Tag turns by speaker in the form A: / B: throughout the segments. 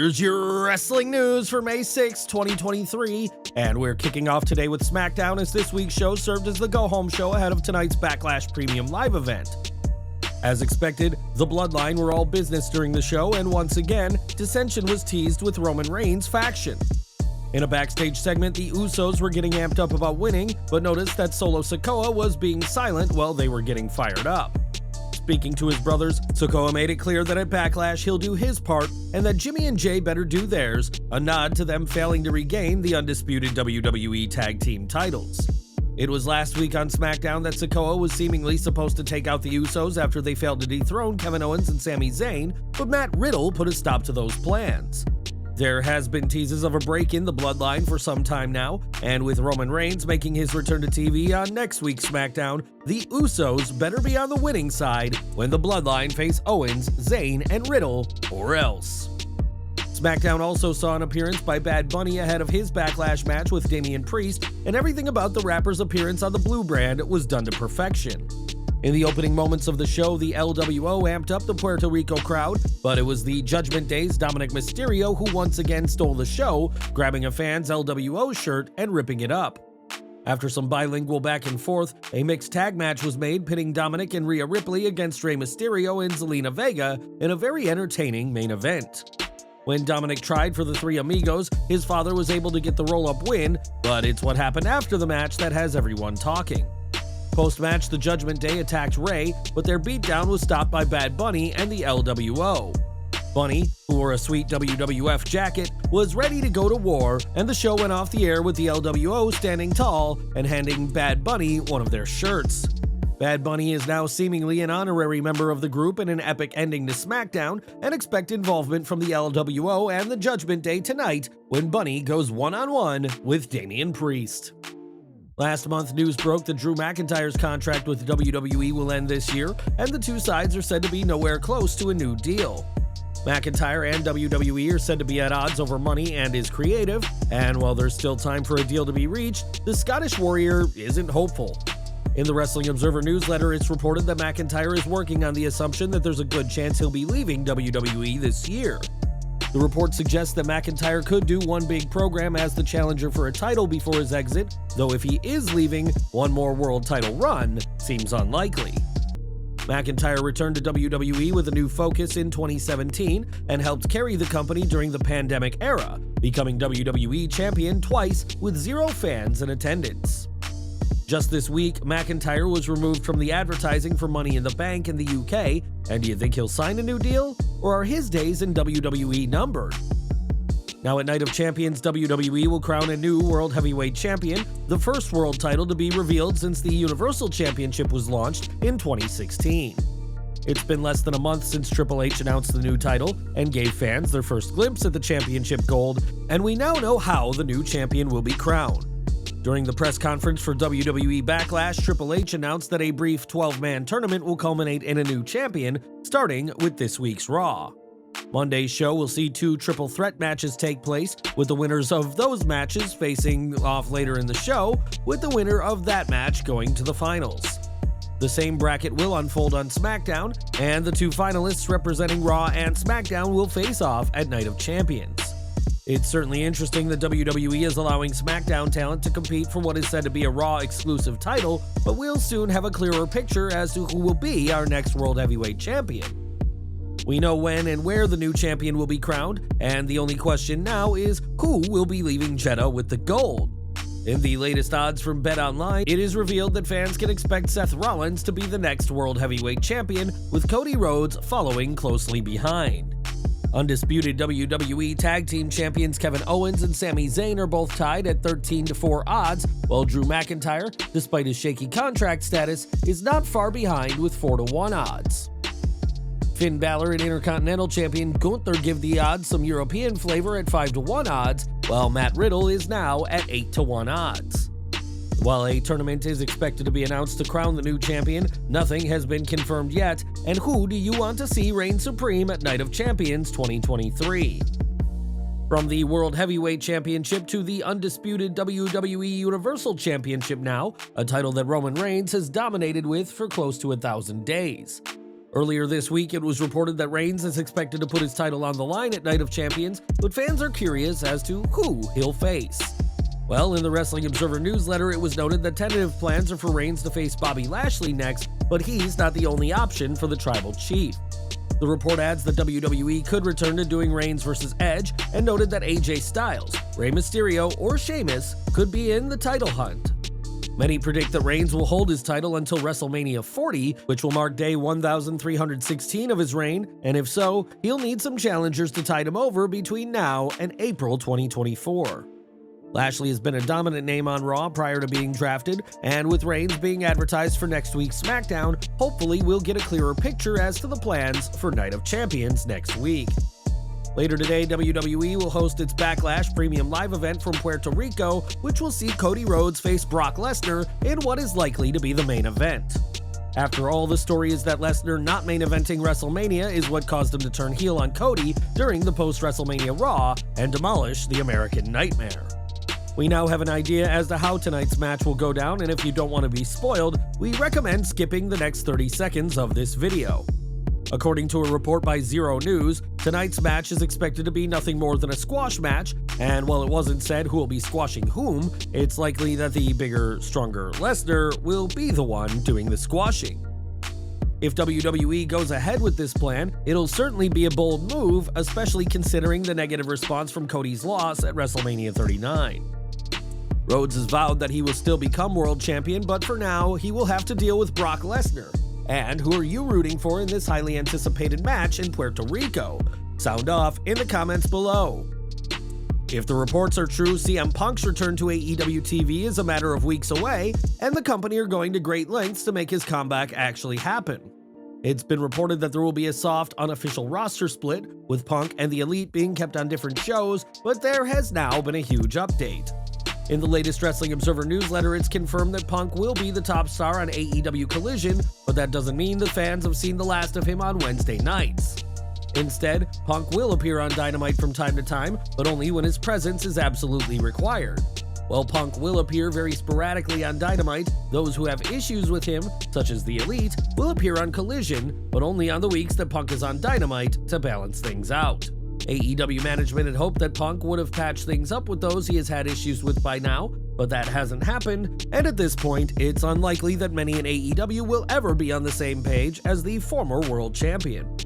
A: Here's your wrestling news for May 6, 2023, and we're kicking off today with SmackDown as this week's show served as the go-home show ahead of tonight's Backlash Premium Live event. As expected, the Bloodline were all business during the show, and once again, dissension was teased with Roman Reigns' faction. In a backstage segment, the Usos were getting amped up about winning, but noticed that Solo Sikoa was being silent while they were getting fired up. Speaking to his brothers, Sikoa made it clear that at Backlash he'll do his part and that Jimmy and Jay better do theirs, a nod to them failing to regain the undisputed WWE Tag Team titles. It was last week on SmackDown that Sikoa was seemingly supposed to take out the Usos after they failed to dethrone Kevin Owens and Sami Zayn, but Matt Riddle put a stop to those plans. There has been teases of a break in the Bloodline for some time now, and with Roman Reigns making his return to TV on next week's SmackDown, the Usos better be on the winning side when the Bloodline face Owens, Zayn, and Riddle, or else. SmackDown also saw an appearance by Bad Bunny ahead of his Backlash match with Damian Priest, and everything about the rapper's appearance on the Blue brand was done to perfection. In the opening moments of the show, the LWO amped up the Puerto Rico crowd, but it was the Judgment Day's Dominic Mysterio who once again stole the show, grabbing a fan's LWO shirt and ripping it up. After some bilingual back and forth, a mixed tag match was made pitting Dominic and Rhea Ripley against Rey Mysterio and Zelina Vega in a very entertaining main event. When Dominic tried for the Three Amigos, his father was able to get the roll-up win, but it's what happened after the match that has everyone talking. Post-match, the Judgment Day attacked Rey, but their beatdown was stopped by Bad Bunny and the LWO. Bunny, who wore a sweet WWF jacket, was ready to go to war, and the show went off the air with the LWO standing tall and handing Bad Bunny one of their shirts. Bad Bunny is now seemingly an honorary member of the group in an epic ending to SmackDown, and expect involvement from the LWO and the Judgment Day tonight when Bunny goes one-on-one with Damian Priest. Last month, news broke that Drew McIntyre's contract with WWE will end this year, and the two sides are said to be nowhere close to a new deal. McIntyre and WWE are said to be at odds over money and his creative, and while there's still time for a deal to be reached, the Scottish Warrior isn't hopeful. In the Wrestling Observer newsletter, it's reported that McIntyre is working on the assumption that there's a good chance he'll be leaving WWE this year. The report suggests that McIntyre could do one big program as the challenger for a title before his exit, though if he is leaving, one more world title run seems unlikely. McIntyre returned to WWE with a new focus in 2017 and helped carry the company during the pandemic era, becoming WWE champion twice with 0 fans in attendance. Just this week, McIntyre was removed from the advertising for Money in the Bank in the UK, and do you think he'll sign a new deal? Or are his days in WWE numbered? Now at Night of Champions, WWE will crown a new World Heavyweight Champion, the first world title to be revealed since the Universal Championship was launched in 2016. It's been less than a month since Triple H announced the new title and gave fans their first glimpse at the championship gold, and we now know how the new champion will be crowned. During the press conference for WWE Backlash, Triple H announced that a brief 12-man tournament will culminate in a new champion, starting with this week's Raw. Monday's show will see 2 triple threat matches take place, with the winners of those matches facing off later in the show, with the winner of that match going to the finals. The same bracket will unfold on SmackDown, and the 2 finalists representing Raw and SmackDown will face off at Night of Champions. It's certainly interesting that WWE is allowing SmackDown talent to compete for what is said to be a Raw exclusive title, but we'll soon have a clearer picture as to who will be our next World Heavyweight Champion. We know when and where the new champion will be crowned, and the only question now is who will be leaving Jeddah with the gold. In the latest odds from BetOnline, it is revealed that fans can expect Seth Rollins to be the next World Heavyweight Champion, with Cody Rhodes following closely behind. Undisputed WWE Tag Team Champions Kevin Owens and Sami Zayn are both tied at 13-4 odds, while Drew McIntyre, despite his shaky contract status, is not far behind with 4-1 odds. Finn Balor and Intercontinental Champion Gunther give the odds some European flavor at 5-1 odds, while Matt Riddle is now at 8-1 odds. While a tournament is expected to be announced to crown the new champion, nothing has been confirmed yet, and who do you want to see reign supreme at Night of Champions 2023? From the World Heavyweight Championship to the undisputed WWE Universal Championship now, a title that Roman Reigns has dominated with for close to 1,000 days. Earlier this week, it was reported that Reigns is expected to put his title on the line at Night of Champions, but fans are curious as to who he'll face. Well, in the Wrestling Observer newsletter, it was noted that tentative plans are for Reigns to face Bobby Lashley next, but he's not the only option for the Tribal Chief. The report adds that WWE could return to doing Reigns vs. Edge, and noted that AJ Styles, Rey Mysterio, or Sheamus could be in the title hunt. Many predict that Reigns will hold his title until WrestleMania 40, which will mark day 1316 of his reign, and if so, he'll need some challengers to tide him over between now and April 2024. Lashley has been a dominant name on Raw prior to being drafted, and with Reigns being advertised for next week's SmackDown, hopefully we'll get a clearer picture as to the plans for Night of Champions next week. Later today, WWE will host its Backlash premium live event from Puerto Rico, which will see Cody Rhodes face Brock Lesnar in what is likely to be the main event. After all, the story is that Lesnar not main eventing WrestleMania is what caused him to turn heel on Cody during the post-WrestleMania Raw and demolish the American Nightmare. We now have an idea as to how tonight's match will go down, and if you don't want to be spoiled, we recommend skipping the next 30 seconds of this video. According to a report by Zero News, tonight's match is expected to be nothing more than a squash match, and while it wasn't said who will be squashing whom, it's likely that the bigger, stronger Lesnar will be the one doing the squashing. If WWE goes ahead with this plan, it'll certainly be a bold move, especially considering the negative response from Cody's loss at WrestleMania 39. Rhodes has vowed that he will still become world champion, but for now, he will have to deal with Brock Lesnar. And who are you rooting for in this highly anticipated match in Puerto Rico? Sound off in the comments below. If the reports are true, CM Punk's return to AEW TV is a matter of weeks away, and the company are going to great lengths to make his comeback actually happen. It's been reported that there will be a soft, unofficial roster split, with Punk and the Elite being kept on different shows, but there has now been a huge update. In the latest Wrestling Observer newsletter, it's confirmed that Punk will be the top star on AEW Collision, but that doesn't mean the fans have seen the last of him on Wednesday nights. Instead, Punk will appear on Dynamite from time to time, but only when his presence is absolutely required. While Punk will appear very sporadically on Dynamite, those who have issues with him, such as the Elite, will appear on Collision, but only on the weeks that Punk is on Dynamite to balance things out. AEW management had hoped that Punk would have patched things up with those he has had issues with by now, but that hasn't happened, and at this point, it's unlikely that many in AEW will ever be on the same page as the former world champion.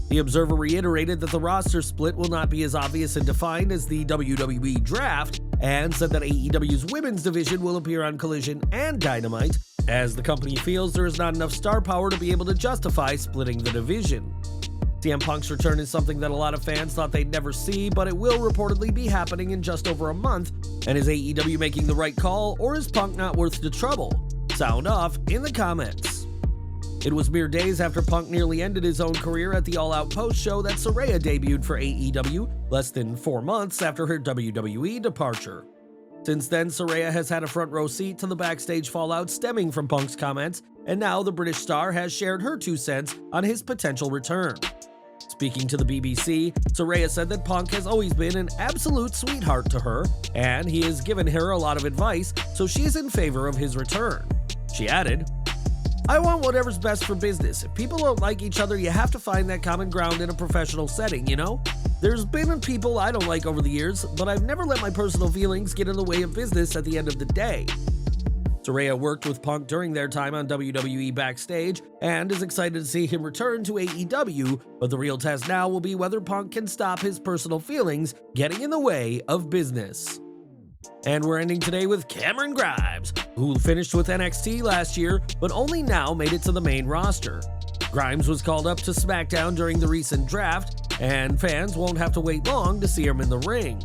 A: The Observer reiterated that the roster split will not be as obvious and defined as the WWE draft, and said that AEW's women's division will appear on Collision and Dynamite, as the company feels there is not enough star power to be able to justify splitting the division. CM Punk's return is something that a lot of fans thought they'd never see, but it will reportedly be happening in just over a month. And is AEW making the right call, or is Punk not worth the trouble? Sound off in the comments. It was mere days after Punk nearly ended his own career at the All Out Post show that Saraya debuted for AEW, less than 4 months after her WWE departure. Since then, Saraya has had a front row seat to the backstage fallout stemming from Punk's comments, and now the British star has shared her 2 cents on his potential return. Speaking to the BBC, Saraya said that Punk has always been an absolute sweetheart to her, and he has given her a lot of advice, so she is in favor of his return. She added, "I want whatever's best for business. If people don't like each other, you have to find that common ground in a professional setting, you know? There's been people I don't like over the years, but I've never let my personal feelings get in the way of business at the end of the day." Saraya worked with Punk during their time on WWE backstage and is excited to see him return to AEW, but the real test now will be whether Punk can stop his personal feelings getting in the way of business. And we're ending today with Cameron Grimes, who finished with NXT last year, but only now made it to the main roster. Grimes was called up to SmackDown during the recent draft, and fans won't have to wait long to see him in the ring.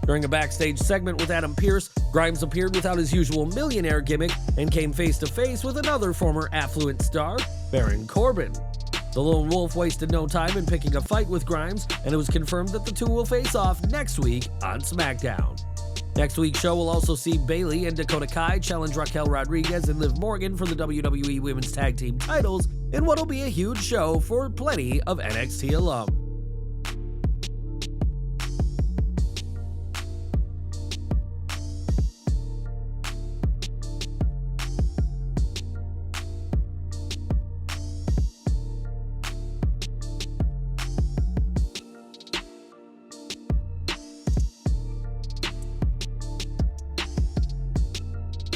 A: During a backstage segment with Adam Pearce, Grimes appeared without his usual millionaire gimmick and came face-to-face with another former affluent star, Baron Corbin. The Lone Wolf wasted no time in picking a fight with Grimes, and it was confirmed that the two will face off next week on SmackDown. Next week's show will also see Bayley and Dakota Kai challenge Raquel Rodriguez and Liv Morgan for the WWE Women's Tag Team titles in what'll be a huge show for plenty of NXT alums.